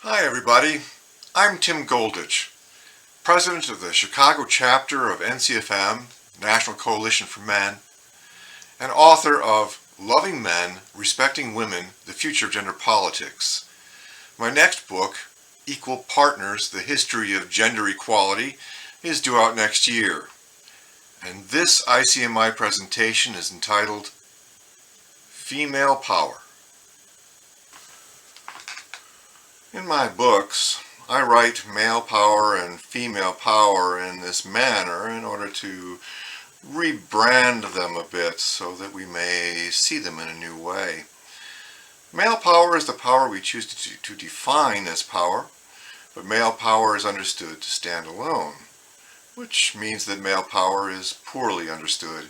Hi everybody, I'm Tim Goldich, President of the Chicago chapter of NCFM, National Coalition for Men, and author of Loving Men, Respecting Women, The Future of Gender Politics. My next book, Equal Partners, The History of Gender Equality, is due out next year. And this ICMI presentation is entitled Female Power. In my books, I write male power and female power in this manner in order to rebrand them a bit so that we may see them in a new way. Male power is the power we choose to define as power, but male power is understood to stand alone, which means that male power is poorly understood.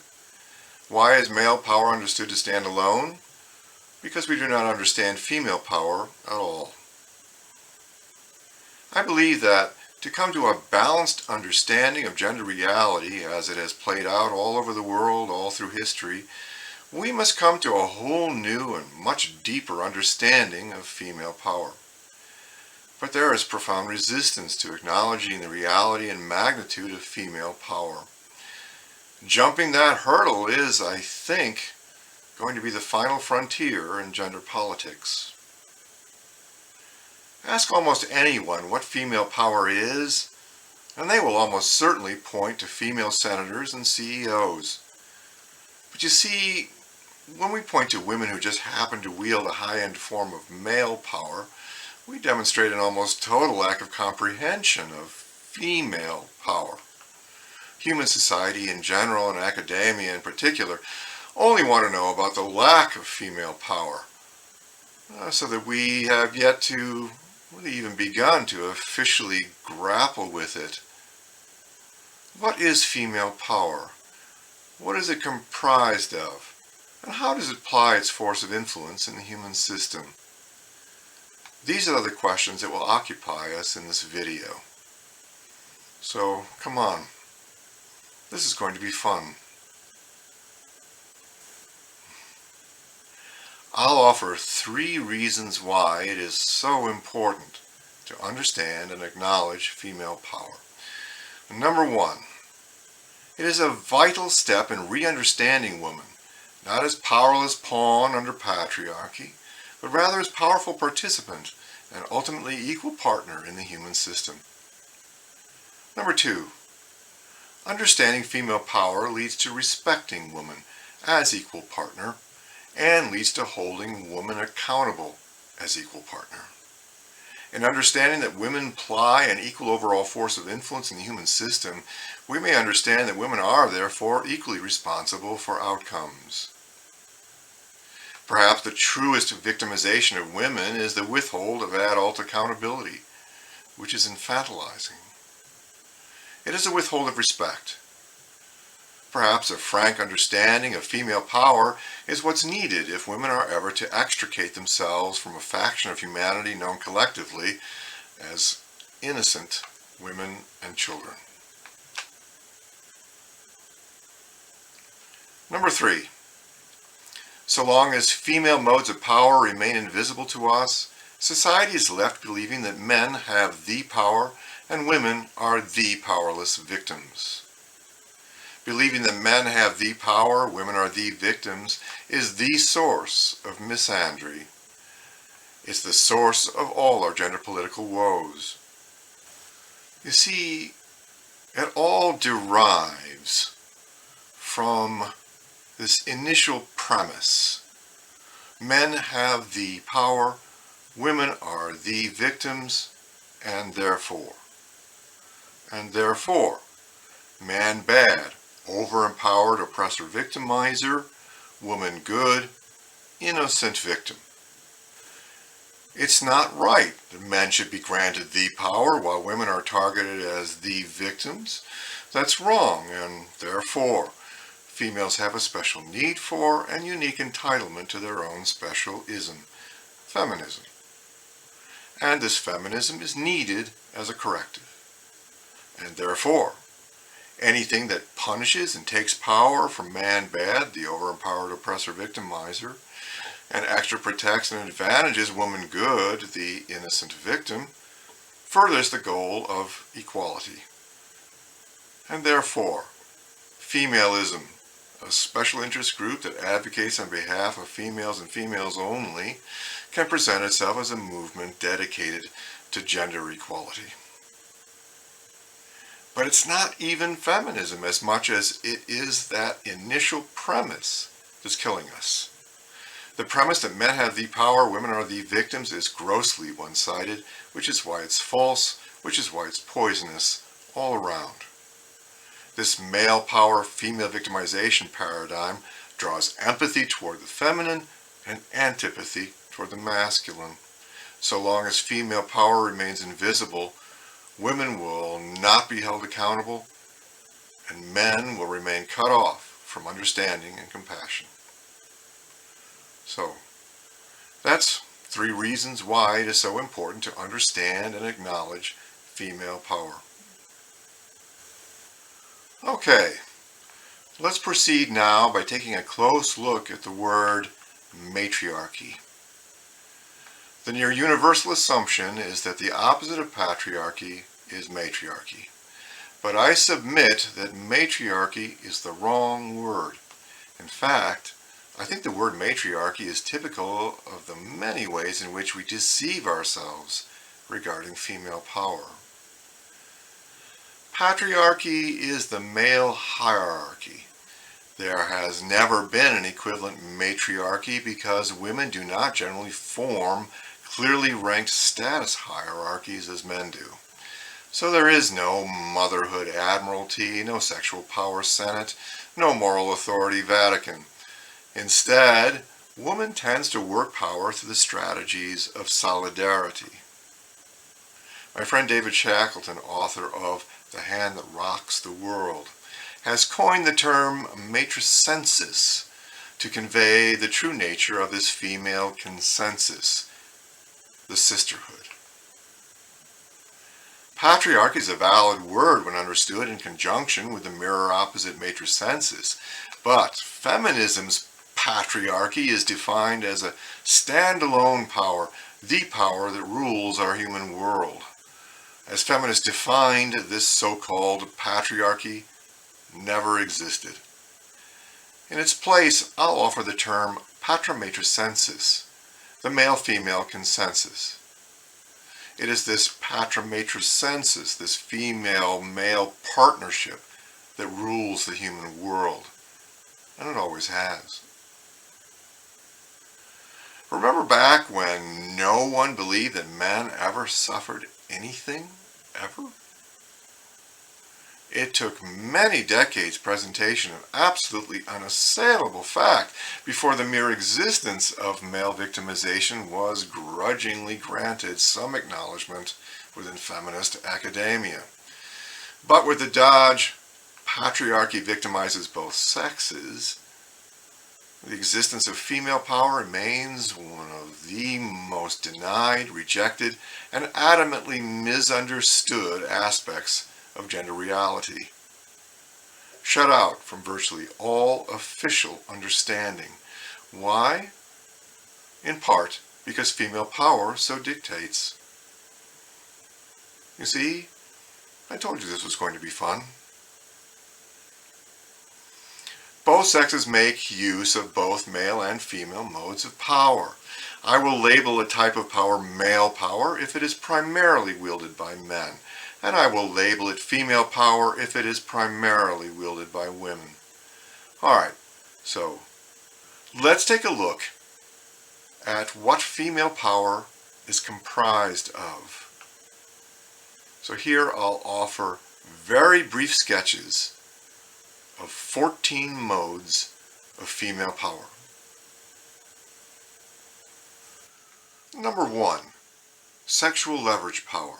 Why is male power understood to stand alone? Because we do not understand female power at all. I believe that to come to a balanced understanding of gender reality as it has played out all over the world, all through history, we must come to a whole new and much deeper understanding of female power. But there is profound resistance to acknowledging the reality and magnitude of female power. Jumping that hurdle is, I think, going to be the final frontier in gender politics. Ask almost anyone what female power is, and they will almost certainly point to female senators and CEOs. But you see, when we point to women who just happen to wield a high-end form of male power, we demonstrate an almost total lack of comprehension of female power. Human society in general and academia in particular only want to know about the lack of female power, so that we have yet to really even begun to officially grapple with it. What is female power? What is it comprised of? And how does it apply its force of influence in the human system? These are the questions that will occupy us in this video. So, come on. This is going to be fun. I'll offer 3 reasons why it is so important to understand and acknowledge female power. Number 1, it is a vital step in re-understanding women, not as powerless pawn under patriarchy, but rather as powerful participant and ultimately equal partner in the human system. Number 2, understanding female power leads to respecting women as equal partner and leads to holding women accountable as equal partner. In understanding that women ply an equal overall force of influence in the human system, we may understand that women are therefore equally responsible for outcomes. Perhaps the truest victimization of women is the withhold of adult accountability, which is infantilizing. It is a withhold of respect. Perhaps a frank understanding of female power is what's needed if women are ever to extricate themselves from a faction of humanity known collectively as innocent women and children. Number 3, so long as female modes of power remain invisible to us, society is left believing that men have the power and women are the powerless victims. Believing that men have the power, women are the victims, is the source of misandry. It's the source of all our gender political woes. You see, it all derives from this initial premise. Men have the power, women are the victims, and therefore, man bad, over-empowered oppressor victimizer, woman good, innocent victim. It's not right that men should be granted the power while women are targeted as the victims. That's wrong, and therefore, females have a special need for and unique entitlement to their own special ism, feminism. And this feminism is needed as a corrective. And therefore, anything that punishes and takes power from man bad, the over-empowered oppressor victimizer, and extra protects and advantages woman good, the innocent victim, furthers the goal of equality. And therefore, femalism, a special interest group that advocates on behalf of females and females only, can present itself as a movement dedicated to gender equality. But it's not even feminism as much as it is that initial premise that's killing us. The premise that men have the power, women are the victims, is grossly one-sided, which is why it's false, which is why it's poisonous all around. This male power, female victimization paradigm draws empathy toward the feminine and antipathy toward the masculine. So long as female power remains invisible, women will not be held accountable, and men will remain cut off from understanding and compassion. So, that's 3 reasons why it is so important to understand and acknowledge female power. Okay, let's proceed now by taking a close look at the word matriarchy. The near universal assumption is that the opposite of patriarchy is matriarchy. But I submit that matriarchy is the wrong word. In fact, I think the word matriarchy is typical of the many ways in which we deceive ourselves regarding female power. Patriarchy is the male hierarchy. There has never been an equivalent matriarchy because women do not generally form clearly ranked status hierarchies as men do. So there is no motherhood admiralty, no sexual power senate, no moral authority Vatican. Instead, woman tends to work power through the strategies of solidarity. My friend David Shackleton, author of The Hand That Rocks the World, has coined the term matricensis to convey the true nature of this female consensus, the sisterhood. Patriarchy is a valid word when understood in conjunction with the mirror opposite matricensis, but feminism's patriarchy is defined as a standalone power, the power that rules our human world. As feminists defined, this so-called patriarchy never existed. In its place, I'll offer the term patramatricensis, the male-female consensus. It is this patramatricensis, this female-male partnership, that rules the human world, and it always has. Remember back when no one believed that men ever suffered anything, ever? It took many decades' presentation of absolutely unassailable fact before the mere existence of male victimization was grudgingly granted some acknowledgement within feminist academia. But with the dodge, patriarchy victimizes both sexes, the existence of female power remains one of the most denied, rejected, and adamantly misunderstood aspects of gender reality. Shut out from virtually all official understanding. Why? In part because female power so dictates. You see, I told you this was going to be fun. Both sexes make use of both male and female modes of power. I will label a type of power male power if it is primarily wielded by men, and I will label it female power if it is primarily wielded by women. Alright, so let's take a look at what female power is comprised of. So here I'll offer very brief sketches of 14 modes of female power. Number 1, sexual leverage power.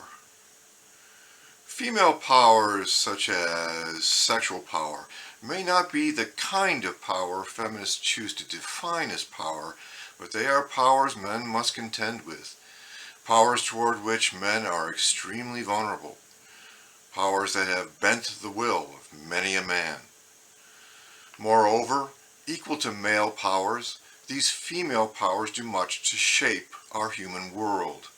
Female powers such as sexual power may not be the kind of power feminists choose to define as power, but they are powers men must contend with. Powers toward which men are extremely vulnerable. Powers that have bent the will of many a man. Moreover, equal to male powers, these female powers do much to shape our human world.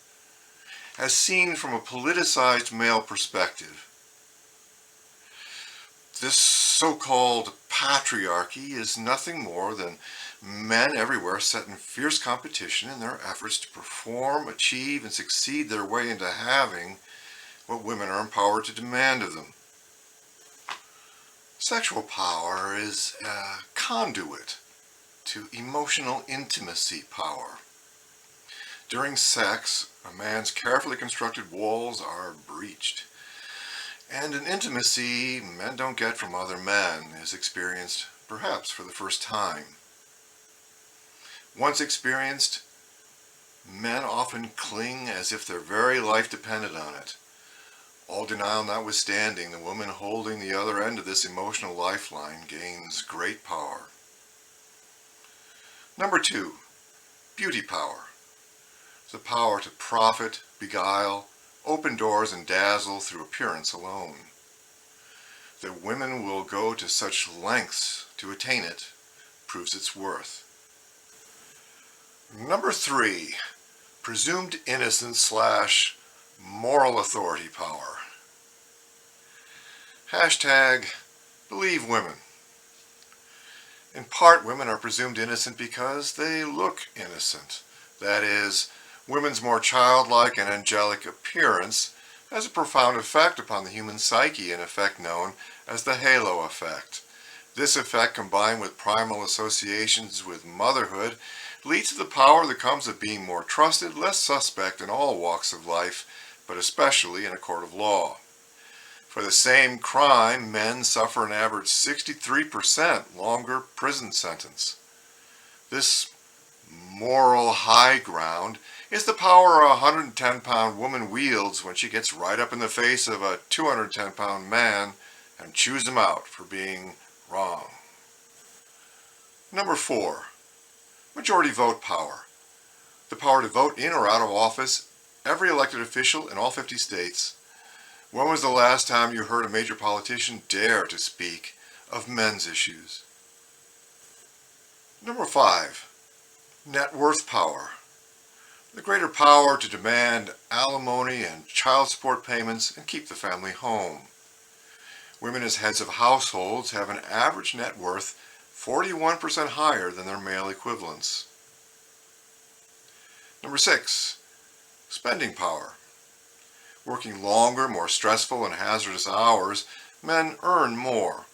As seen from a politicized male perspective, this so-called patriarchy is nothing more than men everywhere set in fierce competition in their efforts to perform, achieve, and succeed their way into having what women are empowered to demand of them. Sexual power is a conduit to emotional intimacy power. During sex, a man's carefully constructed walls are breached, and an intimacy men don't get from other men is experienced perhaps for the first time. Once experienced, men often cling as if their very life depended on it. All denial notwithstanding, the woman holding the other end of this emotional lifeline gains great power. Number 2, beauty power. The power to profit, beguile, open doors, and dazzle through appearance alone. That women will go to such lengths to attain it proves its worth. Number 3, presumed innocence / moral authority power. Hashtag believe women. In part, women are presumed innocent because they look innocent. That is, women's more childlike and angelic appearance has a profound effect upon the human psyche, an effect known as the halo effect. This effect, combined with primal associations with motherhood, leads to the power that comes of being more trusted, less suspect in all walks of life, but especially in a court of law. For the same crime, men suffer an average 63% longer prison sentence. This moral high ground is the power a 110-pound woman wields when she gets right up in the face of a 210-pound man and chews him out for being wrong. Number 4, majority vote power. The power to vote in or out of office every elected official in all 50 states. When was the last time you heard a major politician dare to speak of men's issues? Number 5, net worth power. The greater power to demand alimony and child support payments and keep the family home. Women as heads of households have an average net worth 41% higher than their male equivalents. Number 6, spending power. Working longer, more stressful and hazardous hours, men earn more.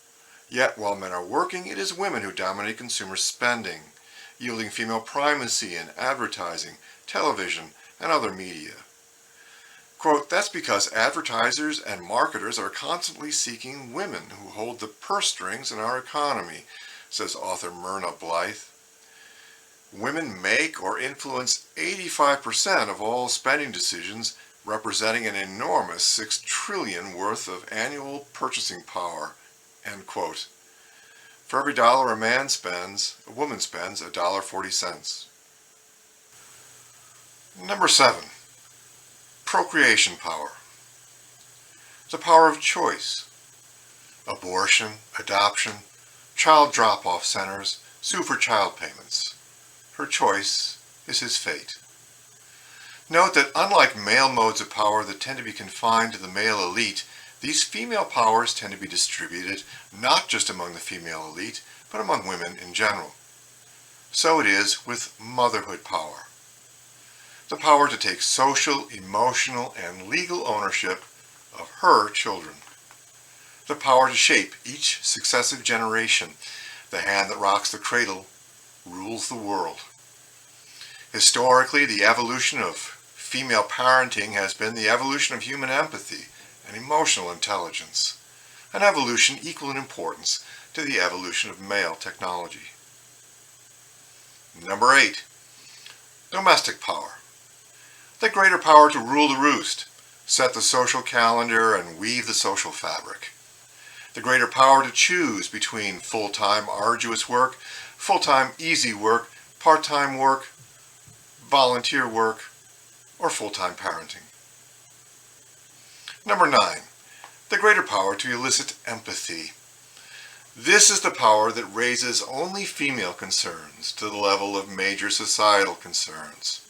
Yet while men are working, it is women who dominate consumer spending, yielding female primacy in advertising, television, and other media. Quote, that's because advertisers and marketers are constantly seeking women who hold the purse strings in our economy, says author Myrna Blythe. Women make or influence 85% of all spending decisions, representing an enormous $6 trillion worth of annual purchasing power, end quote. For every dollar a woman spends $1.40. Number 7, procreation power. The power of choice. Abortion, adoption, child drop-off centers, sue for child payments. Her choice is his fate. Note that unlike male modes of power that tend to be confined to the male elite, these female powers tend to be distributed not just among the female elite, but among women in general. So it is with motherhood power. The power to take social, emotional, and legal ownership of her children. The power to shape each successive generation. The hand that rocks the cradle rules the world. Historically, the evolution of female parenting has been the evolution of human empathy and emotional intelligence, an evolution equal in importance to the evolution of male technology. Number 8, domestic power. The greater power to rule the roost, set the social calendar, and weave the social fabric. The greater power to choose between full-time arduous work, full-time easy work, part-time work, volunteer work, or full-time parenting. Number 9, the greater power to elicit empathy. This is the power that raises only female concerns to the level of major societal concerns.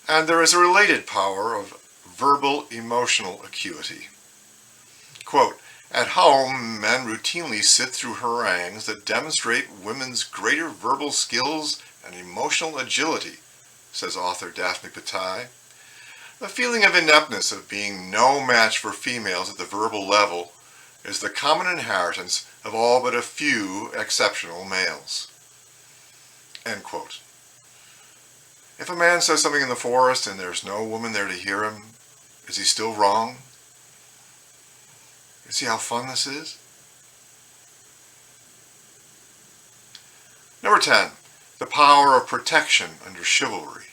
And there is a related power of verbal emotional acuity. Quote, "At home, men routinely sit through harangues that demonstrate women's greater verbal skills and emotional agility," says author Daphne Patai. The feeling of ineptness of being no match for females at the verbal level is the common inheritance of all but a few exceptional males. End quote. If a man says something in the forest and there's no woman there to hear him, is he still wrong? You see how fun this is? Number 10, the power of protection under chivalry.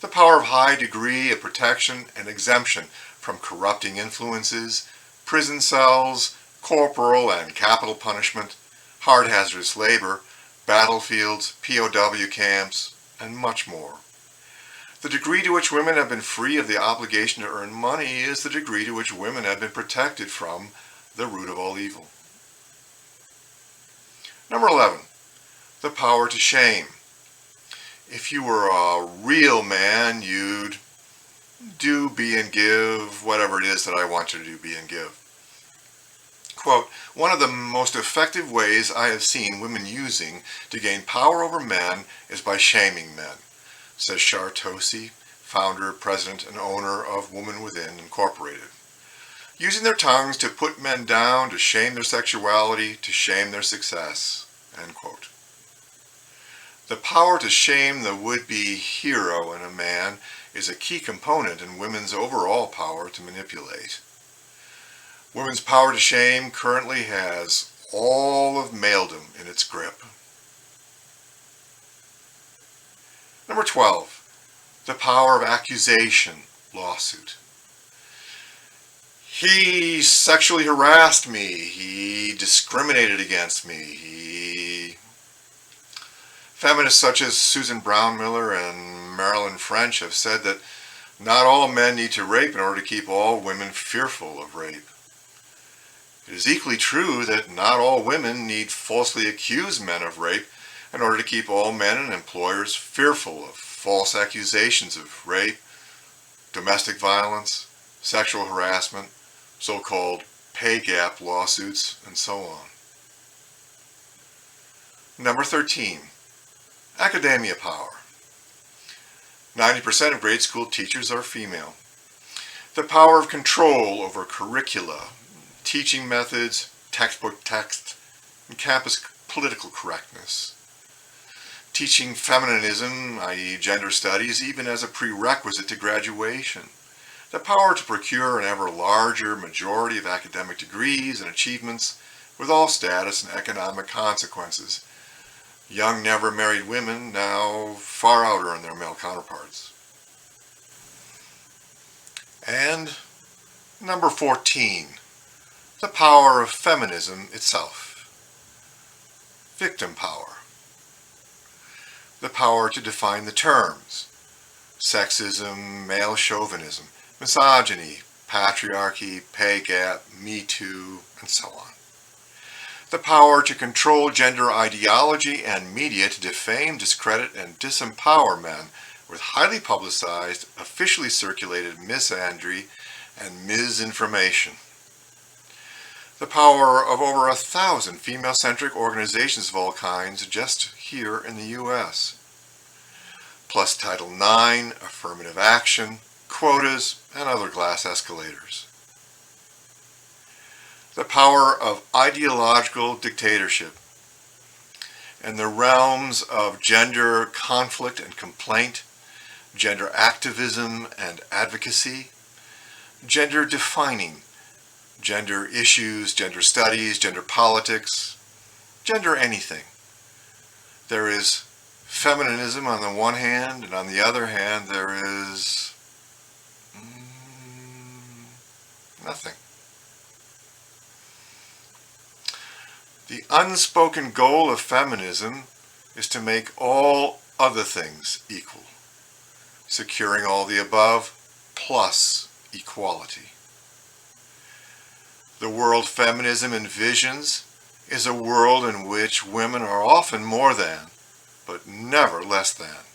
The power of high degree of protection and exemption from corrupting influences, prison cells, corporal and capital punishment, hard hazardous labor, battlefields, POW camps, and much more. The degree to which women have been free of the obligation to earn money is the degree to which women have been protected from the root of all evil. Number 11, the power to shame. If you were a real man, you'd do, be, and give whatever it is that I want you to do, be, and give. Quote, "One of the most effective ways I have seen women using to gain power over men is by shaming men," says Shar Tosi, founder, president, and owner of Woman Within Incorporated. "Using their tongues to put men down, to shame their sexuality, to shame their success." End quote. The power to shame the would-be hero in a man is a key component in women's overall power to manipulate. Women's power to shame currently has all of maledom in its grip. Number 12, the power of accusation, lawsuit. "He sexually harassed me. He discriminated against me. Feminists such as Susan Brown Miller and Marilyn French have said that not all men need to rape in order to keep all women fearful of rape. It is equally true that not all women need falsely accuse men of rape in order to keep all men and employers fearful of false accusations of rape, domestic violence, sexual harassment, so-called pay gap lawsuits, and so on. Number 13, academia power. 90% of grade school teachers are female. The power of control over curricula, teaching methods, textbook text, and campus political correctness. Teaching feminism, i.e. gender studies, even as a prerequisite to graduation. The power to procure an ever larger majority of academic degrees and achievements with all status and economic consequences. Young, never married women now far outearn their male counterparts. And number 14, the power of feminism itself. Victim power. The power to define the terms. Sexism, male chauvinism, misogyny, patriarchy, pay gap, Me Too, and so on. The power to control gender ideology and media to defame, discredit, and disempower men with highly publicized, officially circulated misandry and misinformation. The power of over 1,000 female-centric organizations of all kinds just here in the U.S. Plus Title IX, affirmative action, quotas, and other glass escalators. The power of ideological dictatorship in the realms of gender conflict and complaint, gender activism and advocacy, gender defining, gender issues, gender studies, gender politics, gender anything. There is feminism on the one hand, and on the other hand there is nothing. The unspoken goal of feminism is to make all other things equal, securing all the above plus equality. The world feminism envisions is a world in which women are often more than, but never less than,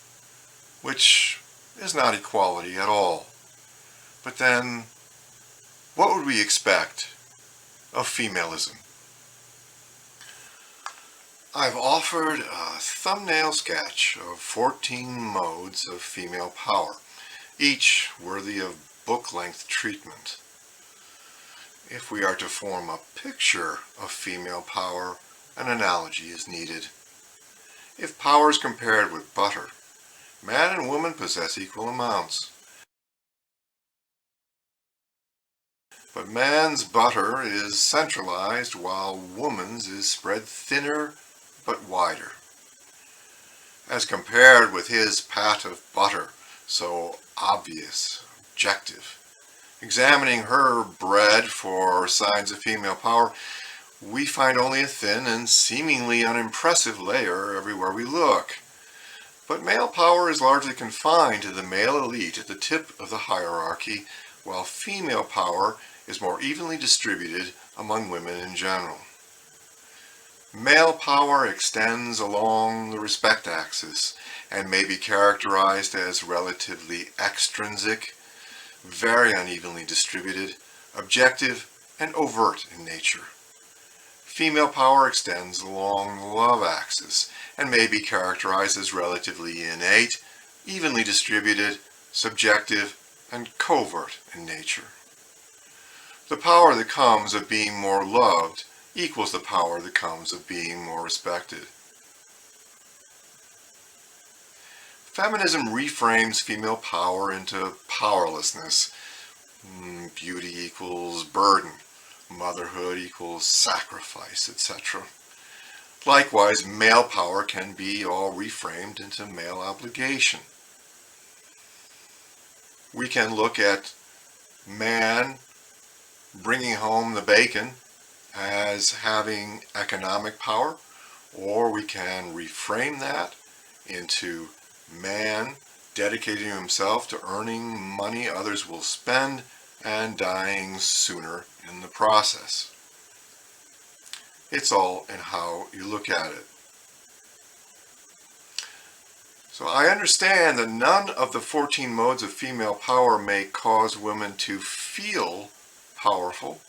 which is not equality at all. But then, what would we expect of femalism? I've offered a thumbnail sketch of 14 modes of female power, each worthy of book-length treatment. If we are to form a picture of female power, an analogy is needed. If power is compared with butter, man and woman possess equal amounts. But man's butter is centralized while woman's is spread thinner but wider. As compared with his pat of butter, so obvious, objective. Examining her bread for signs of female power, we find only a thin and seemingly unimpressive layer everywhere we look. But male power is largely confined to the male elite at the tip of the hierarchy, while female power is more evenly distributed among women in general. Male power extends along the respect axis and may be characterized as relatively extrinsic, very unevenly distributed, objective, and overt in nature. Female power extends along the love axis and may be characterized as relatively innate, evenly distributed, subjective, and covert in nature. The power that comes of being more loved equals the power that comes of being more respected. Feminism reframes female power into powerlessness. Beauty equals burden. Motherhood equals sacrifice, etc. Likewise, male power can be all reframed into male obligation. We can look at man bringing home the bacon as having economic power, or we can reframe that into man dedicating himself to earning money others will spend and dying sooner in the process. It's all in how you look at it. So I understand that none of the 14 modes of female power may cause women to feel powerful,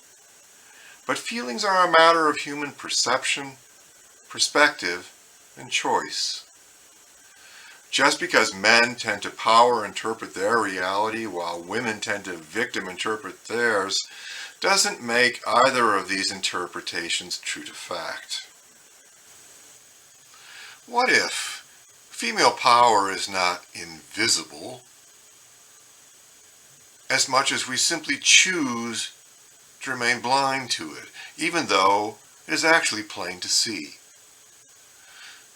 but feelings are a matter of human perception, perspective, and choice. Just because men tend to power interpret their reality while women tend to victim interpret theirs doesn't make either of these interpretations true to fact. What if female power is not invisible as much as we simply choose to remain blind to it, even though it is actually plain to see?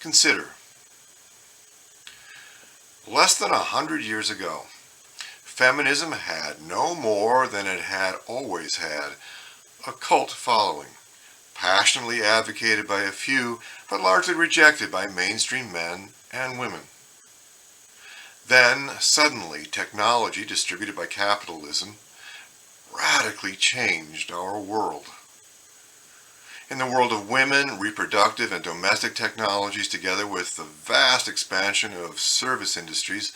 Consider, less than 100 years ago, feminism had no more than it had always had, a cult following, passionately advocated by a few, but largely rejected by mainstream men and women. Then, suddenly, technology distributed by capitalism radically changed our world. In the world of women, reproductive and domestic technologies, together with the vast expansion of service industries,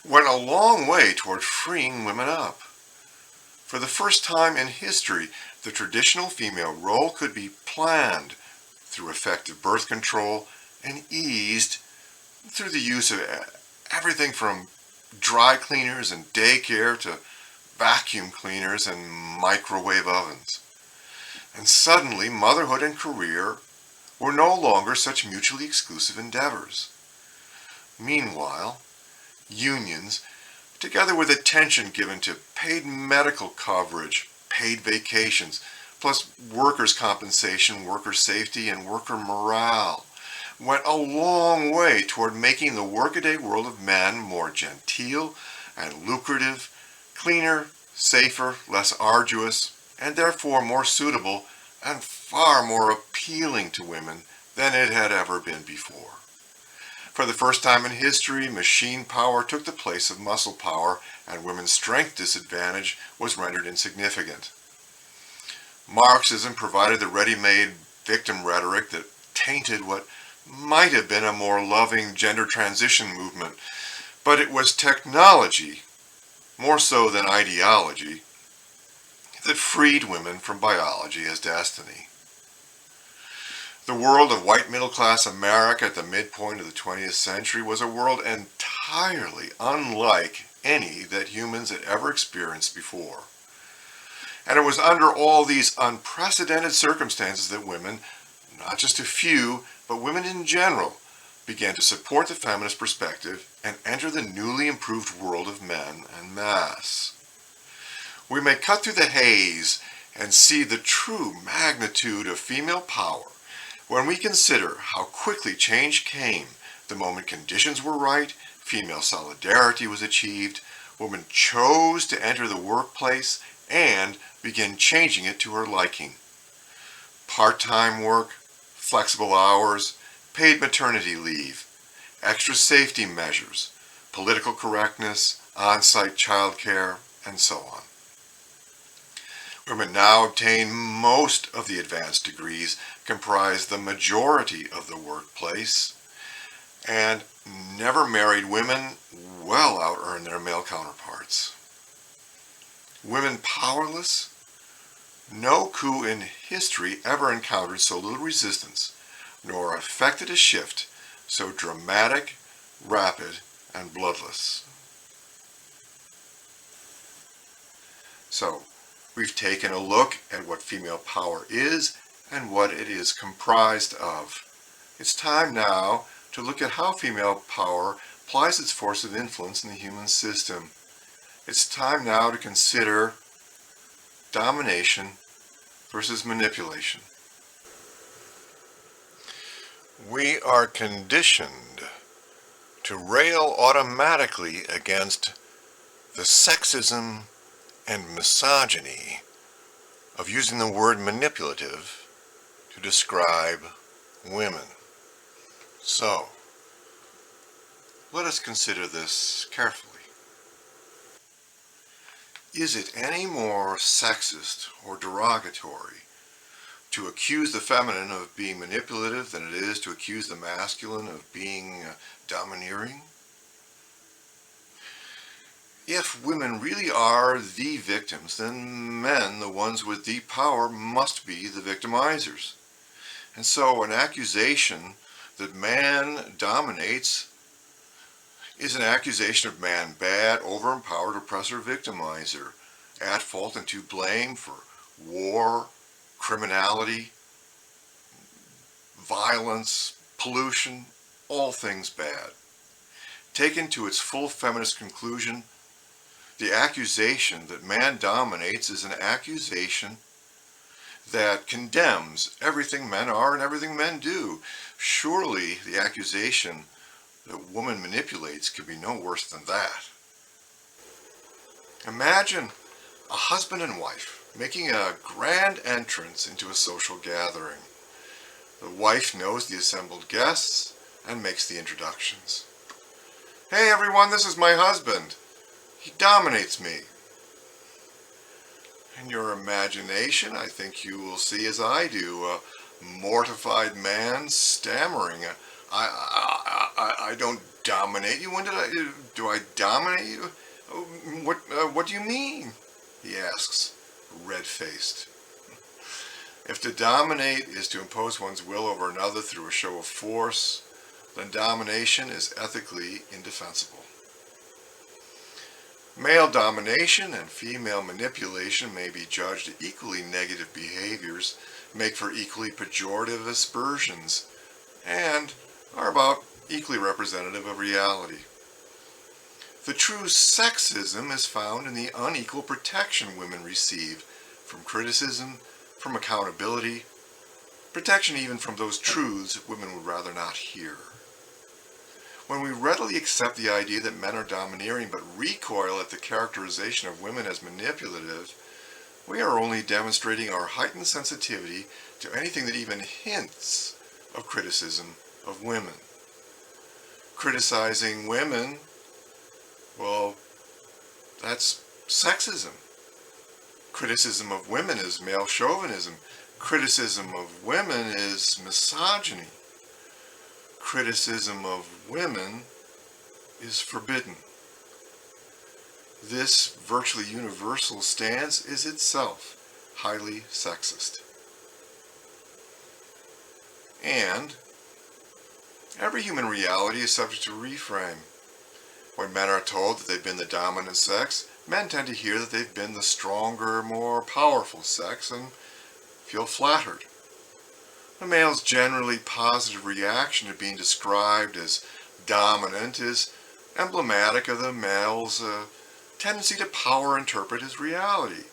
went a long way toward freeing women up. For the first time in history, the traditional female role could be planned through effective birth control and eased through the use of everything from dry cleaners and daycare to vacuum cleaners and microwave ovens. And suddenly, motherhood and career were no longer such mutually exclusive endeavors. Meanwhile, unions, together with attention given to paid medical coverage, paid vacations, plus workers' compensation, worker safety, and worker morale, went a long way toward making the workaday world of men more genteel and lucrative, cleaner, safer, less arduous, and therefore more suitable and far more appealing to women than it had ever been before. For the first time in history, machine power took the place of muscle power, and women's strength disadvantage was rendered insignificant. Marxism provided the ready-made victim rhetoric that tainted what might have been a more loving gender transition movement, but it was technology, more so than ideology, that freed women from biology as destiny. The world of white middle-class America at the midpoint of the 20th century was a world entirely unlike any that humans had ever experienced before. And it was under all these unprecedented circumstances that women, not just a few, but women in general, began to support the feminist perspective and enter the newly improved world of men en masse. We may cut through the haze and see the true magnitude of female power when we consider how quickly change came the moment conditions were right, female solidarity was achieved, women chose to enter the workplace and begin changing it to her liking. Part-time work, flexible hours, paid maternity leave, extra safety measures, political correctness, on-site childcare, and so on. Women now obtain most of the advanced degrees, comprise the majority of the workplace, and never married women well out-earn their male counterparts. Women powerless? No coup in history ever encountered so little resistance, nor effected a shift so dramatic, rapid, and bloodless. So, we've taken a look at what female power is and what it is comprised of. It's time now to look at how female power applies its force of influence in the human system. It's time now to consider domination versus manipulation. We are conditioned to rail automatically against the sexism and misogyny of using the word manipulative to describe women. So, let us consider this carefully. Is it any more sexist or derogatory to accuse the feminine of being manipulative than it is to accuse the masculine of being domineering? If women really are the victims, then men, the ones with deep power, must be the victimizers. And so an accusation that man dominates is an accusation of man bad, overempowered, oppressor, victimizer, at fault and to blame for war, criminality, violence, pollution, all things bad. Taken to its full feminist conclusion, the accusation that man dominates is an accusation that condemns everything men are and everything men do. Surely the accusation that woman manipulates can be no worse than that. Imagine a husband and wife making a grand entrance into a social gathering. The wife knows the assembled guests and makes the introductions. Hey everyone, this is my husband. He dominates me. In your imagination, I think you will see as I do, a mortified man stammering. I don't dominate you. When do I dominate you? What do you mean? He asks, red-faced. If to dominate is to impose one's will over another through a show of force, then domination is ethically indefensible. Male domination and female manipulation may be judged equally negative behaviors, make for equally pejorative aspersions, and are about equally representative of reality. The true sexism is found in the unequal protection women receive from criticism, from accountability, protection even from those truths women would rather not hear. When we readily accept the idea that men are domineering but recoil at the characterization of women as manipulative, we are only demonstrating our heightened sensitivity to anything that even hints of criticism of women. Criticizing women, well, that's sexism. Criticism of women is male chauvinism. Criticism of women is misogyny. Criticism of women is forbidden. This virtually universal stance is itself highly sexist. And every human reality is subject to reframe. When men are told that they've been the dominant sex, men tend to hear that they've been the stronger, more powerful sex and feel flattered. A male's generally positive reaction to being described as dominant is emblematic of the male's tendency to power interpret his reality.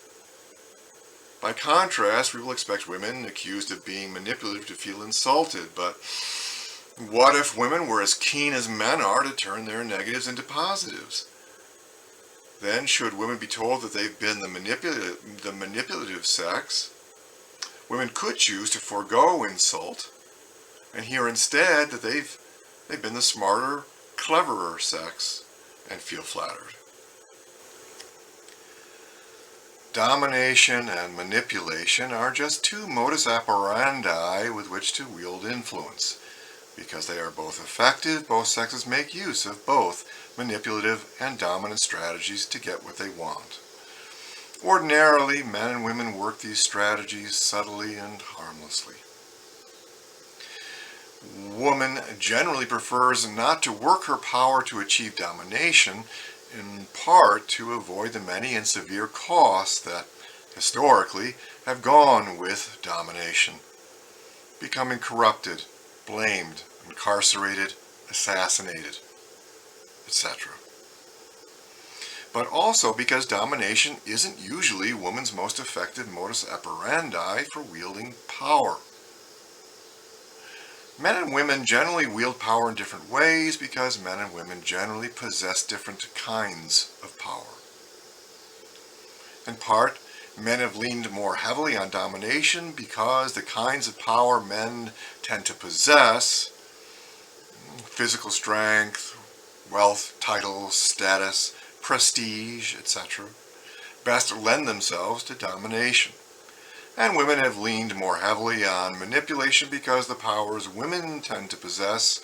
By contrast, we will expect women accused of being manipulative to feel insulted, but what if women were as keen as men are to turn their negatives into positives? Then, should women be told that they've been the manipulative sex, women could choose to forego insult and hear instead that they've been the smarter, cleverer sex and feel flattered. Domination and manipulation are just two modus operandi with which to wield influence. Because they are both effective, both sexes make use of both manipulative and dominant strategies to get what they want. Ordinarily, men and women work these strategies subtly and harmlessly. Woman generally prefers not to work her power to achieve domination, in part to avoid the many and severe costs that, historically, have gone with domination. Becoming corrupted, blamed, incarcerated, assassinated, etc. But also because domination isn't usually woman's most effective modus operandi for wielding power. Men and women generally wield power in different ways because men and women generally possess different kinds of power. In part, men have leaned more heavily on domination because the kinds of power men tend to possess, physical strength, wealth, titles, status, prestige, etc., best lend themselves to domination. And women have leaned more heavily on manipulation because the powers women tend to possess,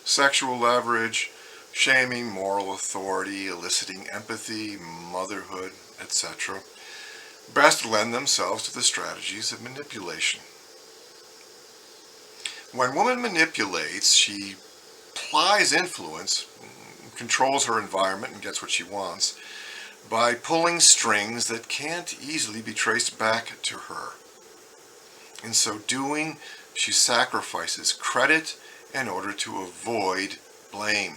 sexual leverage, shaming, moral authority, eliciting empathy, motherhood, etc., best lend themselves to the strategies of manipulation. When woman manipulates, she plies influence, controls her environment and gets what she wants, by pulling strings that can't easily be traced back to her. In so doing, she sacrifices credit in order to avoid blame.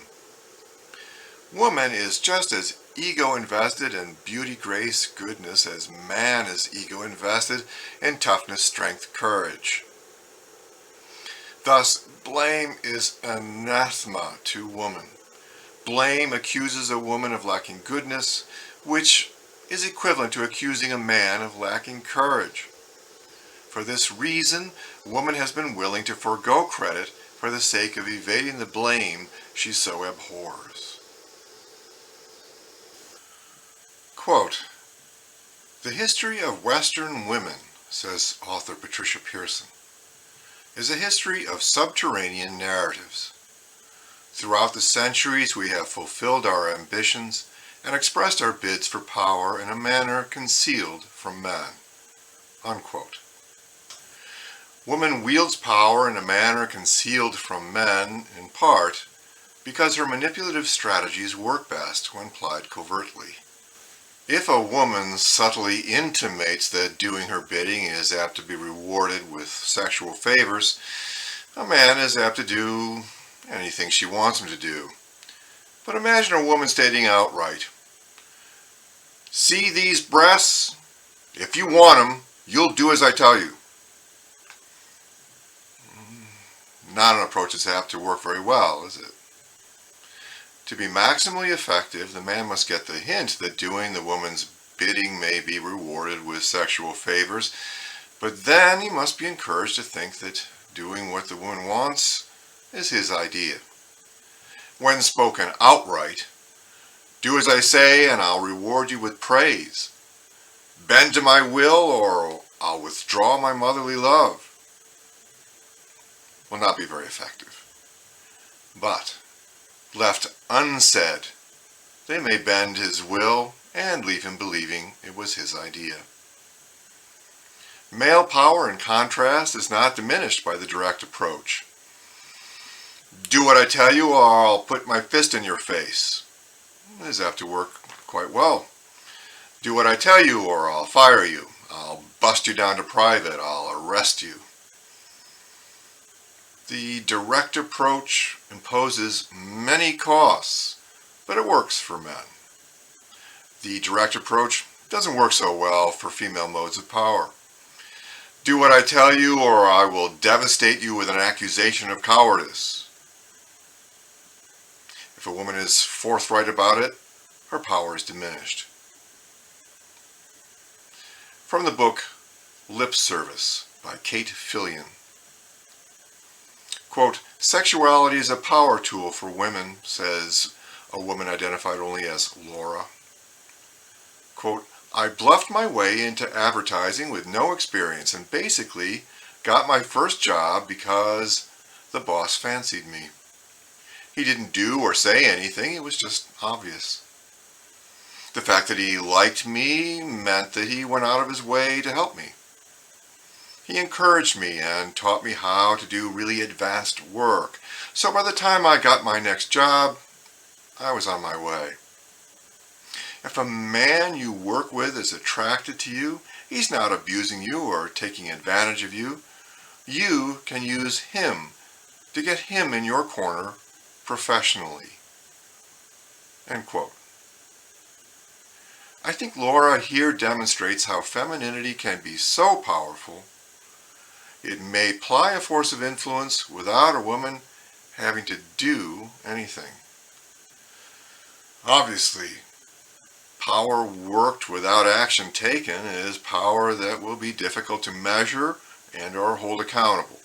Woman is just as ego-invested in beauty, grace, goodness as man is ego-invested in toughness, strength, courage. Thus, blame is anathema to woman. Blame accuses a woman of lacking goodness, which is equivalent to accusing a man of lacking courage. For this reason, woman has been willing to forego credit for the sake of evading the blame she so abhors. Quote, "The history of Western women," says author Patricia Pearson, "is a history of subterranean narratives. Throughout the centuries we have fulfilled our ambitions and expressed our bids for power in a manner concealed from men." Unquote. Woman wields power in a manner concealed from men, in part, because her manipulative strategies work best when plied covertly. If a woman subtly intimates that doing her bidding is apt to be rewarded with sexual favors, a man is apt to do anything she wants him to do. But imagine a woman stating outright, "See these breasts? If you want them, you'll do as I tell you." Not an approach that's apt to work very well, is it? To be maximally effective, the man must get the hint that doing the woman's bidding may be rewarded with sexual favors, but then he must be encouraged to think that doing what the woman wants is his idea. When spoken outright, "Do as I say and I'll reward you with praise," bend to my will or I'll withdraw my motherly love will not be very effective. But, left unsaid, they may bend his will and leave him believing it was his idea. Male power, in contrast, is not diminished by the direct approach. Do what I tell you or I'll put my fist in your face. It is apt to work quite well. Do what I tell you or I'll fire you. I'll bust you down to private. I'll arrest you. The direct approach imposes many costs, but it works for men. The direct approach doesn't work so well for female modes of power. Do what I tell you or I will devastate you with an accusation of cowardice. If a woman is forthright about it, her power is diminished. From the book Lip Service by Kate Fillion. Quote, sexuality is a power tool for women, says a woman identified only as Laura. Quote, I bluffed my way into advertising with no experience and basically got my first job because the boss fancied me. He didn't do or say anything, it was just obvious. The fact that he liked me meant that he went out of his way to help me. He encouraged me and taught me how to do really advanced work. So by the time I got my next job, I was on my way. If a man you work with is attracted to you, he's not abusing you or taking advantage of you. You can use him to get him in your corner professionally. End quote. I think Laura here demonstrates how femininity can be so powerful. It may ply a force of influence without a woman having to do anything. Obviously, power worked without action taken is power that will be difficult to measure and or hold accountable.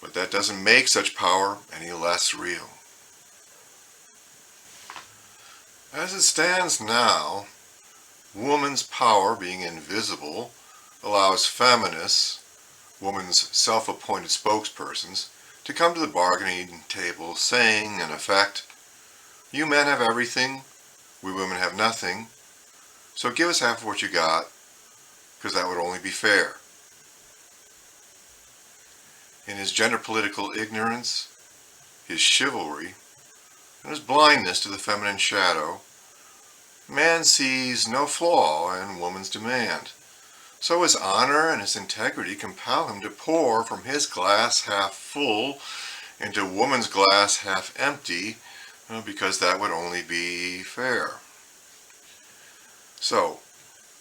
But that doesn't make such power any less real. As it stands now, woman's power being invisible allows feminists, woman's self-appointed spokespersons, to come to the bargaining table saying, in effect, you men have everything, we women have nothing, so give us half of what you got, because that would only be fair. In his gender political ignorance, his chivalry, and his blindness to the feminine shadow, man sees no flaw in woman's demand. So his honor and his integrity compel him to pour from his glass half full into woman's glass half empty, because that would only be fair. So,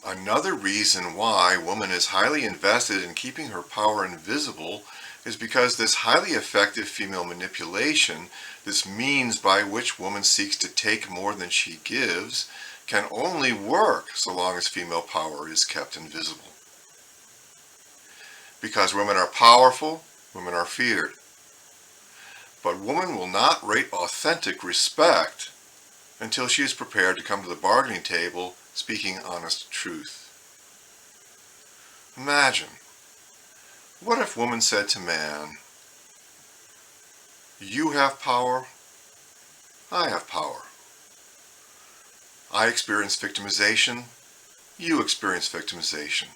another reason why woman is highly invested in keeping her power invisible is because this highly effective female manipulation, this means by which woman seeks to take more than she gives, can only work so long as female power is kept invisible. Because women are powerful, women are feared. But woman will not rate authentic respect until she is prepared to come to the bargaining table speaking honest truth. Imagine, what if woman said to man, you have power, I have power. I experience victimization, you experience victimization.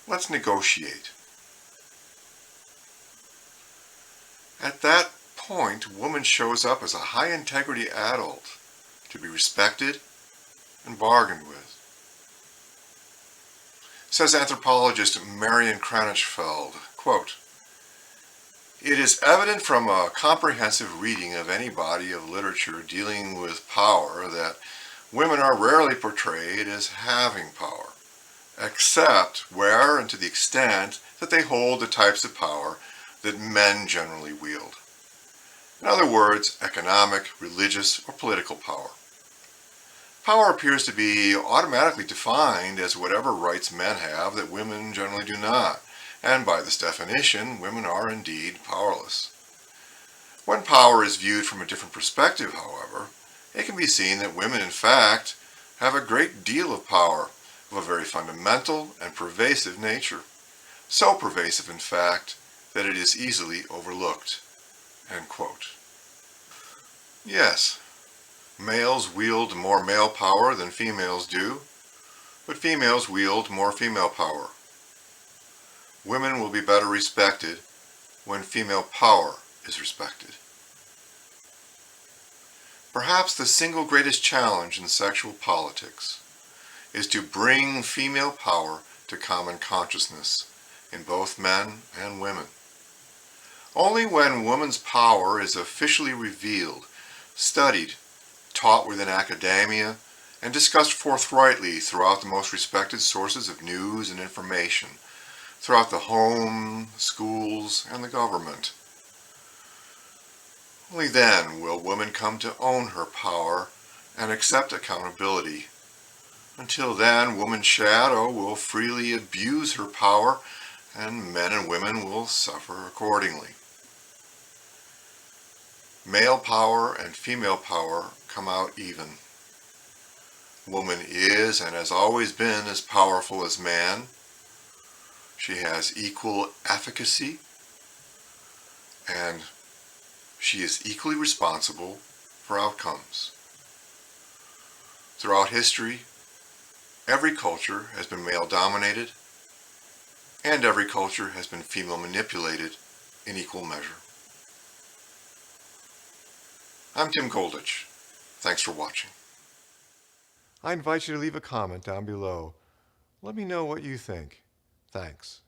Let's negotiate. At that point, woman shows up as a high-integrity adult to be respected and bargained with. Says anthropologist Marion Kranichfeld, quote, it is evident from a comprehensive reading of any body of literature dealing with power that women are rarely portrayed as having power, except where and to the extent that they hold the types of power that men generally wield. In other words, economic, religious, or political power. Power appears to be automatically defined as whatever rights men have that women generally do not, and by this definition, women are indeed powerless. When power is viewed from a different perspective, however, it can be seen that women, in fact, have a great deal of power, of a very fundamental and pervasive nature. So pervasive, in fact, that it is easily overlooked." End quote. Yes, males wield more male power than females do, but females wield more female power. Women will be better respected when female power is respected. Perhaps the single greatest challenge in sexual politics is to bring female power to common consciousness in both men and women. Only when woman's power is officially revealed, studied, taught within academia, and discussed forthrightly throughout the most respected sources of news and information, throughout the home, schools, and the government. Only then will woman come to own her power and accept accountability. Until then, woman's shadow will freely abuse her power, and men and women will suffer accordingly. Male power and female power come out even. Woman is and has always been as powerful as man. She has equal efficacy, and she is equally responsible for outcomes. Throughout history, every culture has been male-dominated, and every culture has been female-manipulated in equal measure. I'm Tim Goldich. Thanks for watching. I invite you to leave a comment down below. Let me know what you think. Thanks.